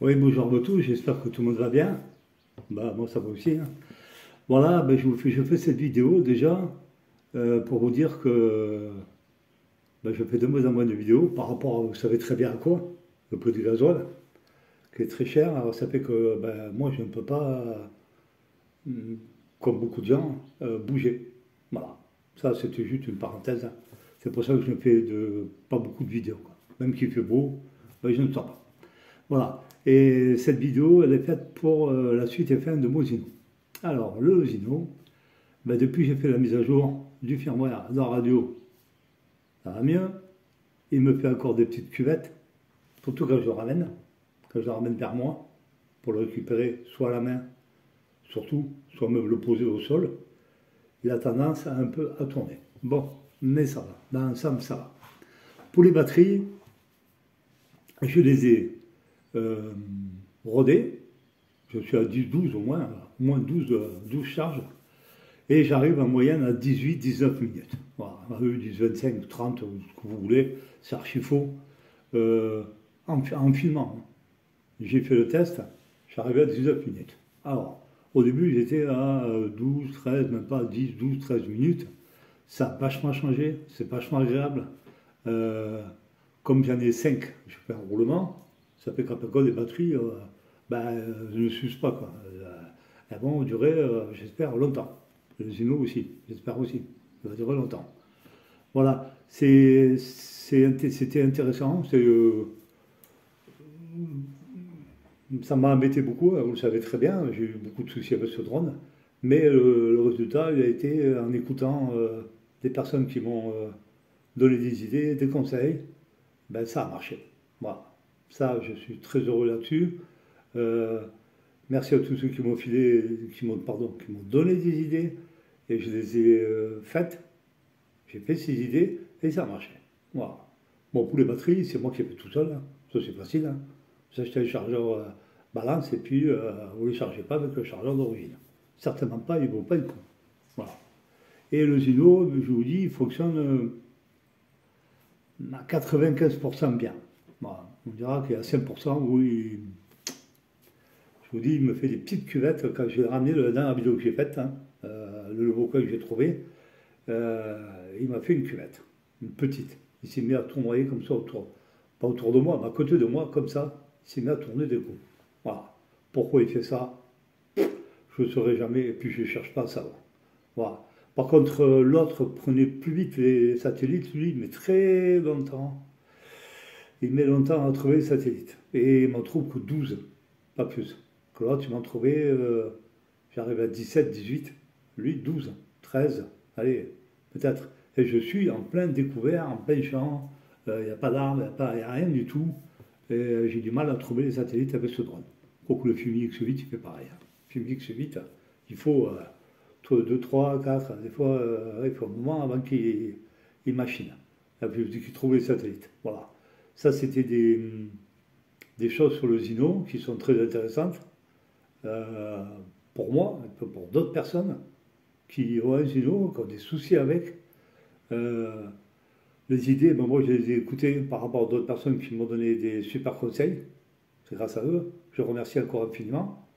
Oui, bonjour à tous, j'espère que tout le monde va bien. Bah, moi ça va aussi, hein. Voilà, ben, je fais cette vidéo déjà pour vous dire que je fais de moins en moins de vidéos par rapport à, vous savez très bien à quoi, le prix du gasoil, qui est très cher. Alors ça fait que moi je ne peux pas, hum, comme beaucoup de gens, bouger. Voilà, ça c'était juste une parenthèse, hein. C'est pour ça que je ne fais pas beaucoup de vidéos, quoi. Même qu'il fait beau, ben, je ne sors pas. Voilà. Et cette vidéo, elle est faite pour la suite et fin de Mozino. Alors, le Zino, depuis que j'ai fait la mise à jour du firmware de la radio, ça va mieux. Il me fait encore des petites cuvettes, surtout quand je le ramène vers moi, pour le récupérer soit à la main, surtout, soit me le poser au sol. Il a tendance à un peu à tourner. Bon, mais ça va. Dans l'ensemble, ça va. Pour les batteries, je les ai euh, rodées. Je suis à 10-12 au moins 12 charges. Et j'arrive en moyenne à 18-19 minutes. Voilà, à eux, 10, 25, 30, ce que vous voulez, c'est archi faux. Euh, en filmant, hein. J'ai fait le test, j'arrivais à 19 minutes. Alors, au début, j'étais à 12, 13, même pas 10, 12, 13 minutes. Ça a vachement changé, c'est vachement agréable. Euh, Comme j'en ai 5, je fais un roulement, ça fait qu'après quoi, les batteries, je ne s'use pas, quoi. Elles vont durer, j'espère, longtemps. Le Zino aussi, j'espère aussi. Ça va durer longtemps. Voilà, c'était intéressant. Ça m'a embêté beaucoup, hein, vous le savez très bien. J'ai eu beaucoup de soucis avec ce drone. Mais le résultat, il a été en écoutant des personnes qui m'ont donné des idées, des conseils. Ben, ça a marché. Voilà. Ça, je suis très heureux là-dessus. Euh, Merci à tous ceux qui m'ont filé, qui m'ont donné des idées et je les ai faites. J'ai fait ces idées et ça a marché. Voilà. Bon, pour les batteries, c'est moi qui ai fait tout seul, hein. Ça, c'est facile, hein. Vous achetez un chargeur balance et puis vous ne le chargez pas avec le chargeur d'origine. Certainement pas, il ne vaut pas le coup. Voilà. Et le Zino, je vous dis, il fonctionne à 95% bien. Voilà. On dira qu'il y a 5% où je vous dis, il me fait des petites cuvettes quand j'ai ramené le dernière vidéo que j'ai faite, hein, le nouveau coin que j'ai trouvé. Il m'a fait une cuvette, une petite. Il s'est mis à tourner comme ça autour, pas autour de moi, mais à côté de moi, comme ça. Il s'est mis à tourner des coups. Voilà. Pourquoi il fait ça? Je ne saurais jamais, et puis je ne cherche pas à savoir. Voilà. Par contre, l'autre prenait plus vite les satellites, lui, il met très longtemps. Il met longtemps à trouver les satellites. Et il m'en trouve que 12, pas plus. Que l'autre, il m'en trouvait, j'arrive à 17, 18. Lui, 12, 13, allez, peut-être. Et je suis en plein découvert, en plein champ. Il n'y a pas d'arbres, il n'y a rien du tout. Et j'ai du mal à trouver les satellites avec ce drone. Quoique le Fumi X8, il fait pareil, hein. Le Fumi X8, il faut 2, 3, 4, des fois, il faut un moment avant qu'il machine. Il faut trouve les satellites. Voilà. Ça, c'était des choses sur le Zino qui sont très intéressantes euh, pour moi, et pour d'autres personnes qui ont un Zino, qui ont des soucis avec. Euh, les idées, moi je les ai écoutées par rapport à d'autres personnes qui m'ont donné des super conseils. C'est grâce à eux. Je remercie encore infiniment.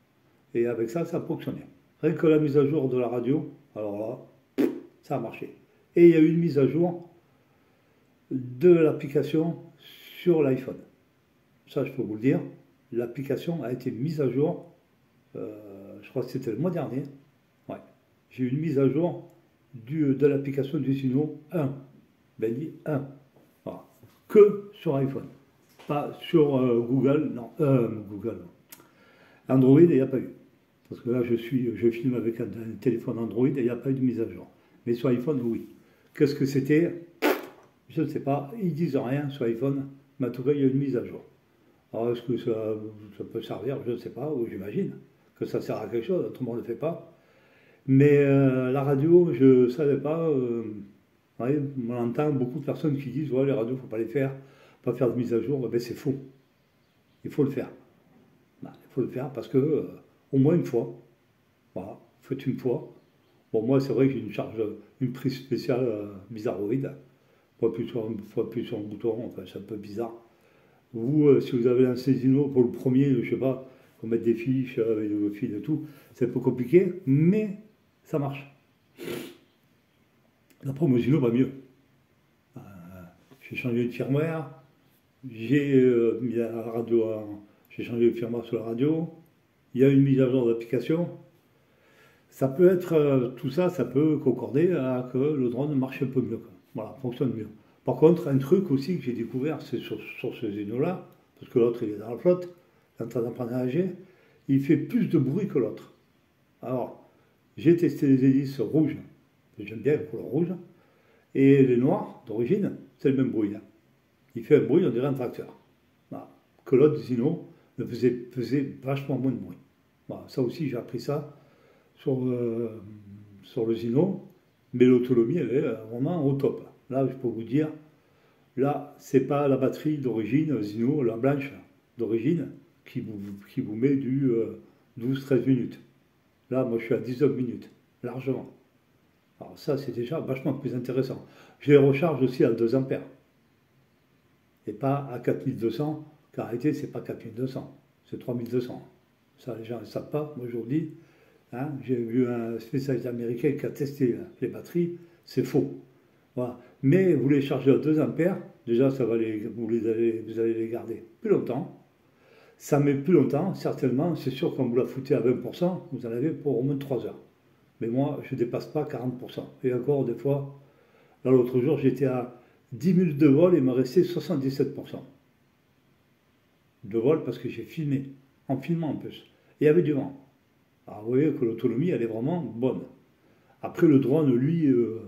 Et avec ça, ça a fonctionné. Rien que la mise à jour de la radio, alors là, ça a marché. Et il y a eu une mise à jour de l'application sur l'iPhone. Ça, je peux vous le dire. L'application a été mise à jour, je crois que c'était le mois dernier. Ouais. J'ai eu une mise à jour de l'application du Sino 1. Ben dit 1. Voilà. Que sur iPhone. Pas sur Google, non. Google, non. Android, il n'y a pas eu. Parce que là, je filme avec un téléphone Android et il n'y a pas eu de mise à jour. Mais sur iPhone, oui. Qu'est-ce que c'était? Je ne sais pas. Ils disent rien sur iPhone, mais en tout cas, il y a une mise à jour. Alors, est-ce que ça peut servir? Je ne sais pas, ou j'imagine que ça sert à quelque chose, autrement on ne le fait pas. Mais la radio, je ne savais pas. Ouais, on entend beaucoup de personnes qui disent ouais, les radios, il ne faut pas les faire, pas faire de mise à jour. Ben, c'est faux. Il faut le faire. Ben, il faut le faire parce que, au moins une fois, voilà, faites une fois. Bon, moi, c'est vrai que j'ai une charge, une prise spéciale bizarroïde. Faut appuyer sur un bouton, enfin, c'est un peu bizarre. Vous, si vous avez lancé Zino pour le premier, je sais pas, pour mettre des fiches avec vos fils et tout, c'est un peu compliqué, mais ça marche. Après, mon Zino va mieux. Euh, j'ai changé de firmware, j'ai mis la radio, j'ai changé de firmware sur la radio, il y a une mise à jour d'application. Ça peut être, tout ça, ça peut concorder à que le drone marche un peu mieux, quoi. Voilà, fonctionne mieux. Par contre, un truc aussi que j'ai découvert, c'est sur ce Zeno-là, parce que l'autre il est dans la flotte, il est en train d'apprendre à nager, il fait plus de bruit que l'autre. Alors, j'ai testé les hélices rouges, j'aime bien les couleurs rouges, et les noirs d'origine, c'est le même bruit, hein. Il fait un bruit, on dirait un tracteur. Voilà. Que l'autre Zeno faisait vachement moins de bruit. Voilà, ça aussi, j'ai appris ça sur le Zino, mais l'autonomie, elle est vraiment au top. Là, je peux vous dire, là, c'est pas la batterie d'origine Zino, la blanche d'origine, qui vous met du 12-13 minutes. Là, moi, je suis à 19 minutes, largement. Alors ça, c'est déjà vachement plus intéressant. Je les recharge aussi à 2 ampères, et pas à 4200, car en réalité, c'est pas 4200, c'est 3200. Ça, les gens ne savent pas. Moi, je vous dis, hein, j'ai vu un spécialiste américain qui a testé les batteries, c'est faux. Voilà. Mais vous les chargez à 2 ampères, déjà ça va vous allez les garder plus longtemps. Ça met plus longtemps, certainement, c'est sûr quand vous la foutez à 20%, vous en avez pour au moins 3 heures. Mais moi, je ne dépasse pas 40%. Et encore, des fois, là l'autre jour, j'étais à 10 minutes de vol et il m'a resté 77% de vol parce que j'ai filmé, en filmant en plus. Et il y avait du vent. Alors vous voyez que l'autonomie, elle est vraiment bonne. Après, le drone, lui, euh,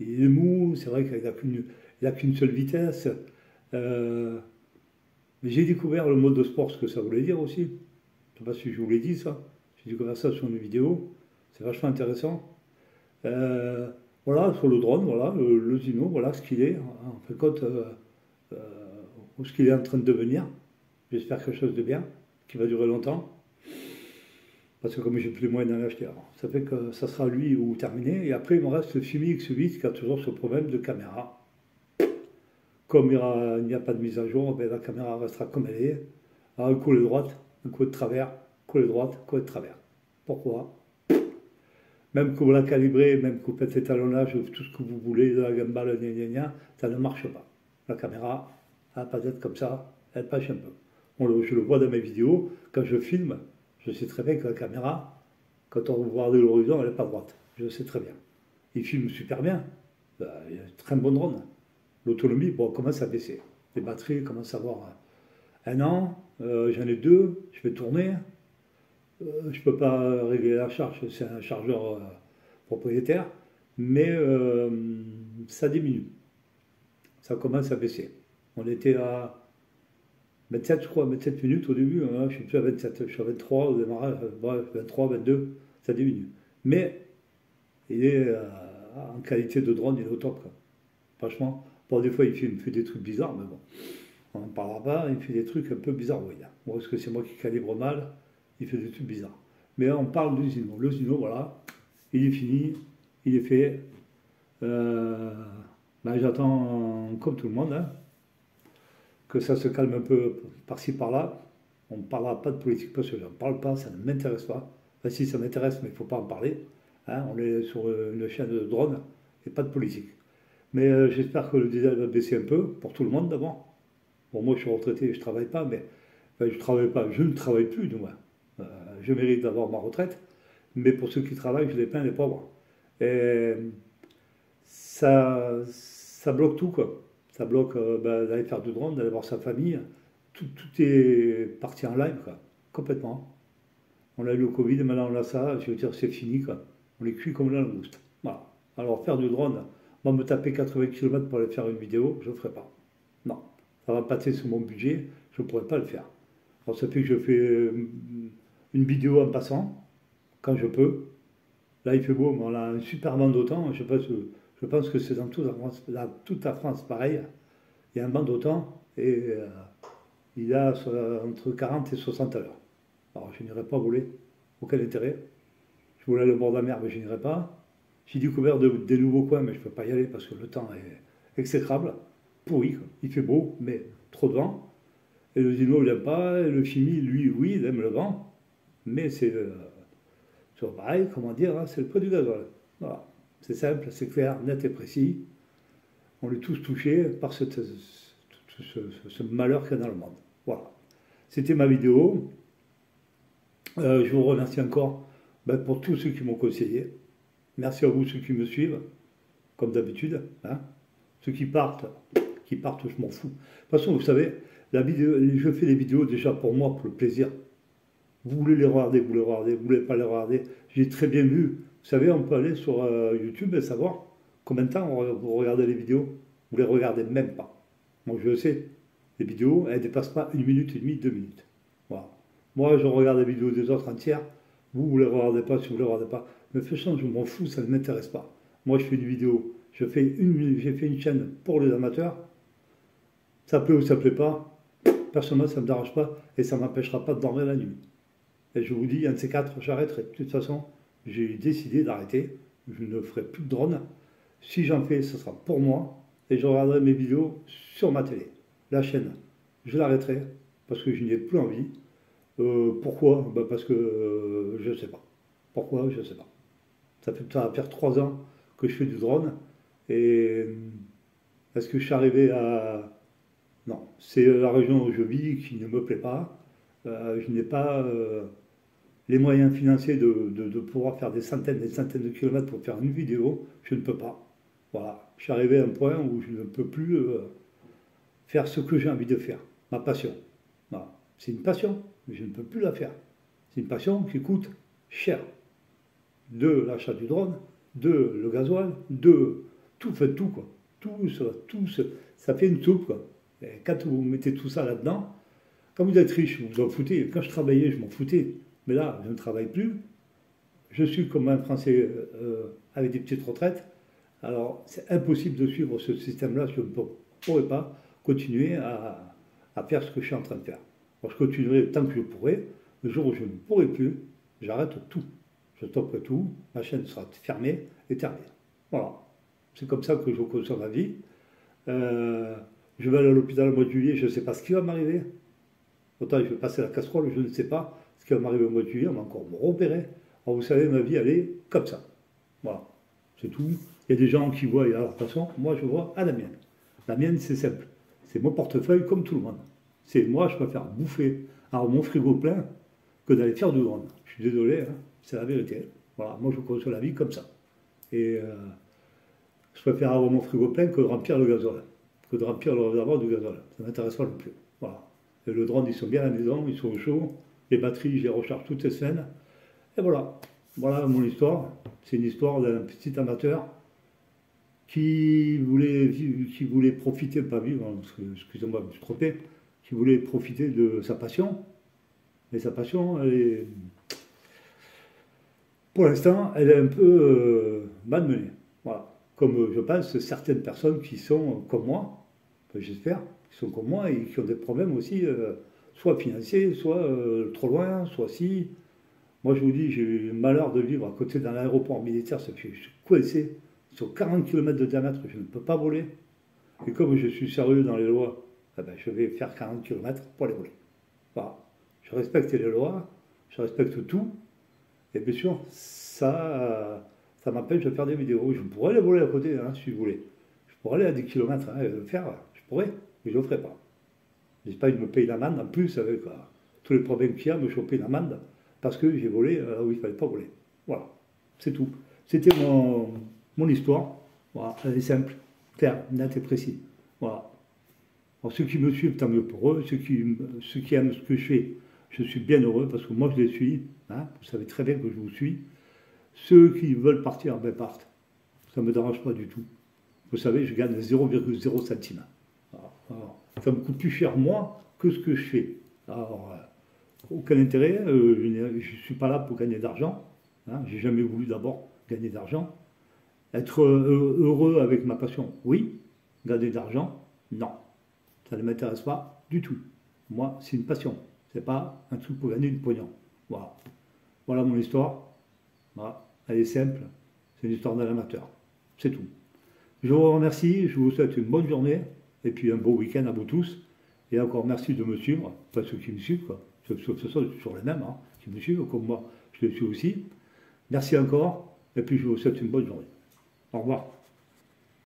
il est mou, c'est vrai qu'il n'a qu'une seule vitesse. Euh, mais j'ai découvert le mode de sport, ce que ça voulait dire aussi. Je ne sais pas si je vous l'ai dit ça. J'ai découvert ça sur une vidéo. C'est vachement intéressant. Euh, voilà, sur le drone, voilà, le Zino, voilà ce qu'il est. En fait, compte, euh, ce qu'il est en train de devenir. J'espère quelque chose de bien, qui va durer longtemps. Parce que comme j'ai plus les moyens d'en acheter, alors, ça fait que ça sera lui ou terminé. Et après, il me reste le Fimi X8 qui a toujours ce problème de caméra. Comme il n'y a pas de mise à jour, ben, la caméra restera comme elle est. Un coup de droite, un coup de travers, coup de droite, coup de travers. Pourquoi? Même que vous la calibrez, même que vous faites l'étalonnage, tout ce que vous voulez, la gimbal, ça ne marche pas. La caméra, elle va pas être comme ça, elle pêche un peu. Je le vois dans mes vidéos, quand je filme, je sais très bien que la caméra, quand on regarde l'horizon, elle n'est pas droite. Je sais très bien. Il filme super bien. Il y a un très bon drone. L'autonomie, bon, commence à baisser. Les batteries commencent à avoir 1 an. J'en ai 2. Je vais tourner. Je ne peux pas régler la charge. C'est un chargeur propriétaire. Mais ça diminue. Ça commence à baisser. On était à 27, je crois, 27 minutes au début, hein, je suis plus à 27, je suis à 23 au démarrage, bref, 23, 22, ça diminue. Mais il est en qualité de drone, il est au top, quoi. Franchement, bon, des fois il me fait des trucs bizarres, mais bon, on n'en parlera pas, il fait des trucs un peu bizarres, oui. Bon, est-ce que c'est moi qui calibre mal? Il fait des trucs bizarres. Mais on parle du Zino. Le Zino, voilà, il est fini, il est fait. Euh, ben, j'attends comme tout le monde, hein, que ça se calme un peu par-ci par-là. On ne parlera pas de politique parce que je n'en parle pas, ça ne m'intéresse pas. Enfin, si ça m'intéresse, mais il ne faut pas en parler. Hein, on est sur une chaîne de drone et pas de politique. Mais j'espère que le diesel va baisser un peu, pour tout le monde d'abord. Bon, moi je suis retraité, je ne travaille pas, mais enfin, je ne travaille plus, du moins. Euh, je mérite d'avoir ma retraite, mais pour ceux qui travaillent, je les plains les pauvres. Et ça bloque tout, quoi. Ça bloque d'aller faire du drone, d'aller voir sa famille. Tout est parti en live, quoi. Complètement. On a eu le Covid, maintenant on a ça, je veux dire, c'est fini, quoi. On est cuit comme la langouste. Voilà. Alors faire du drone, moi me taper 80 km pour aller faire une vidéo, je ne ferai pas. Non. Ça va passer sur mon budget, je ne pourrais pas le faire. Alors ça fait que je fais une vidéo en passant, quand je peux. Là il fait beau, mais on a un super vent d'autant, je pense que c'est dans toute la France pareil. Il y a un banc d'autant et il a entre 40 et 60 à l'heure. Alors je n'irai pas voler, aucun intérêt. Je voulais aller au bord de la mer, mais je n'irai pas. J'ai découvert des nouveaux coins, mais je ne peux pas y aller parce que le temps est exécrable. pourri, quoi. Il fait beau, mais trop de vent. Et le Zino, il n'aime pas. Et le Chimie, lui, oui, il aime le vent. Mais c'est pareil, comment dire, hein, c'est le prix du gasoil. Voilà. C'est simple, c'est clair, net et précis. On est tous touchés par ce malheur qu'il y a dans le monde. Voilà. C'était ma vidéo. Je vous remercie encore pour tous ceux qui m'ont conseillé. Merci à vous ceux qui me suivent, comme d'habitude. Hein. Ceux qui partent, je m'en fous. De toute façon, vous savez, je fais des vidéos déjà pour moi, pour le plaisir. Vous voulez les regarder, vous les regardez, vous voulez pas les regarder. J'ai très bien vu. Vous savez, on peut aller sur YouTube et savoir combien de temps vous regardez les vidéos. Vous les regardez même pas. Moi, je le sais. Les vidéos, elles ne dépassent pas 1 minute et demie, 2 minutes. Voilà. Moi, je regarde les vidéos des autres entières. Vous ne les regardez pas si vous ne les regardez pas. Mais de toute façon, je m'en fous, ça ne m'intéresse pas. Moi, je fais une vidéo. J'ai fait une chaîne pour les amateurs. Ça plaît ou ça ne plaît pas. Personnellement, ça ne me dérange pas et ça ne m'empêchera pas de dormir la nuit. Et je vous dis, un de ces quatre, j'arrêterai. De toute façon, j'ai décidé d'arrêter. Je ne ferai plus de drone. Si j'en fais, ce sera pour moi. Et je regarderai mes vidéos sur ma télé. La chaîne, je l'arrêterai parce que je n'ai plus envie. Pourquoi? Parce que je ne sais pas. Pourquoi? Je ne sais pas. Ça va faire 3 ans que je fais du drone. Et est-ce que je suis arrivé à... Non, c'est la région où je vis qui ne me plaît pas. Je n'ai pas les moyens financiers de pouvoir faire des centaines et des centaines de kilomètres pour faire une vidéo. Je ne peux pas. Voilà, je suis arrivé à un point où je ne peux plus faire ce que j'ai envie de faire, ma passion. Voilà. C'est une passion, mais je ne peux plus la faire. C'est une passion qui coûte cher. De l'achat du drone, de le gasoil, de tout, fait tout quoi. Ça fait une soupe quoi. Et quand vous mettez tout ça là-dedans, quand vous êtes riche, vous vous en foutez. Quand je travaillais, je m'en foutais. Mais là, je ne travaille plus. Je suis comme un Français avec des petites retraites. Alors, c'est impossible de suivre ce système-là. Je ne pourrais pas continuer à faire ce que je suis en train de faire. Alors, je continuerai tant que je pourrai. Le jour où je ne pourrai plus, j'arrête tout. Je stopperai tout. Ma chaîne sera fermée et terminée. Voilà. C'est comme ça que je conçois ma vie. Je vais aller à l'hôpital au mois de juillet. Je ne sais pas ce qui va m'arriver. Autant je vais passer la casserole, je ne sais pas ce qui va m'arriver au mois de juillet. On va encore me repérer. Alors, vous savez, ma vie, elle est comme ça. Voilà. C'est tout. Il y a des gens qui voient à leur façon, moi je vois à la mienne. La mienne, c'est simple. C'est mon portefeuille comme tout le monde. C'est moi, je préfère bouffer mon frigo plein que d'aller faire du drone. Je suis désolé, hein, c'est la vérité. Voilà, moi je conçois la vie comme ça. Et je préfère avoir mon frigo plein que de remplir le gasoil. Que de remplir le réservoir du gasoil. Ça ne m'intéresse pas non plus. Voilà. Et le drone, ils sont bien à la maison, ils sont au chaud. Les batteries, je les recharge toutes les semaines. Et voilà. Voilà mon histoire. C'est une histoire d'un petit amateur qui voulait profiter, pas vivre, excusez-moi, je me suis trompé, qui voulait profiter de sa passion. Mais sa passion, pour l'instant, elle est un peu malmenée. Voilà. Comme je pense certaines personnes qui sont comme moi, j'espère, qui sont comme moi et qui ont des problèmes aussi, soit financiers, soit trop loin, soit si. Moi, je vous dis, j'ai eu le malheur de vivre à côté d'un aéroport militaire, ça fait que je suis coincé. Sur 40 km de diamètre, je ne peux pas voler. Et comme je suis sérieux dans les lois, je vais faire 40 km pour les voler. Voilà. Je respecte les lois, je respecte tout. Et bien sûr, ça m'empêche de faire des vidéos. Je pourrais les voler à côté, hein, si vous voulez. Je pourrais aller à 10 km, hein, le faire, je pourrais, mais je ne le ferai pas. J'espère qu'il me paye l'amende en plus avec tous les problèmes qu'il y a, me choper une amende parce que j'ai volé là où il ne fallait pas voler. Voilà, c'est tout. C'était mon histoire. Voilà, elle est simple, claire, nette et précise. Voilà. Alors ceux qui me suivent, tant mieux pour eux. Ceux qui aiment ce que je fais, je suis bien heureux parce que moi je les suis. Hein, vous savez très bien que je vous suis. Ceux qui veulent partir, partent. Ça ne me dérange pas du tout. Vous savez, je gagne 0,0 centime. Alors, ça me coûte plus cher, moi, que ce que je fais. Alors, aucun intérêt, je ne suis pas là pour gagner d'argent. Hein, j'ai jamais voulu d'abord gagner d'argent. Être heureux avec ma passion, oui. Gagner d'argent, non. Ça ne m'intéresse pas du tout. Moi, c'est une passion. Ce n'est pas un truc pour gagner du pognon. Voilà. Voilà mon histoire. Voilà. Elle est simple. C'est une histoire d'un amateur. C'est tout. Je vous remercie. Je vous souhaite une bonne journée. Et Et puis un beau week-end à vous tous. Et encore merci de me suivre, pas ceux qui me suivent, quoi. Ce sont toujours les mêmes, hein, qui me suivent, comme moi, je les suis aussi. Merci encore, et puis je vous souhaite une bonne journée. Au revoir.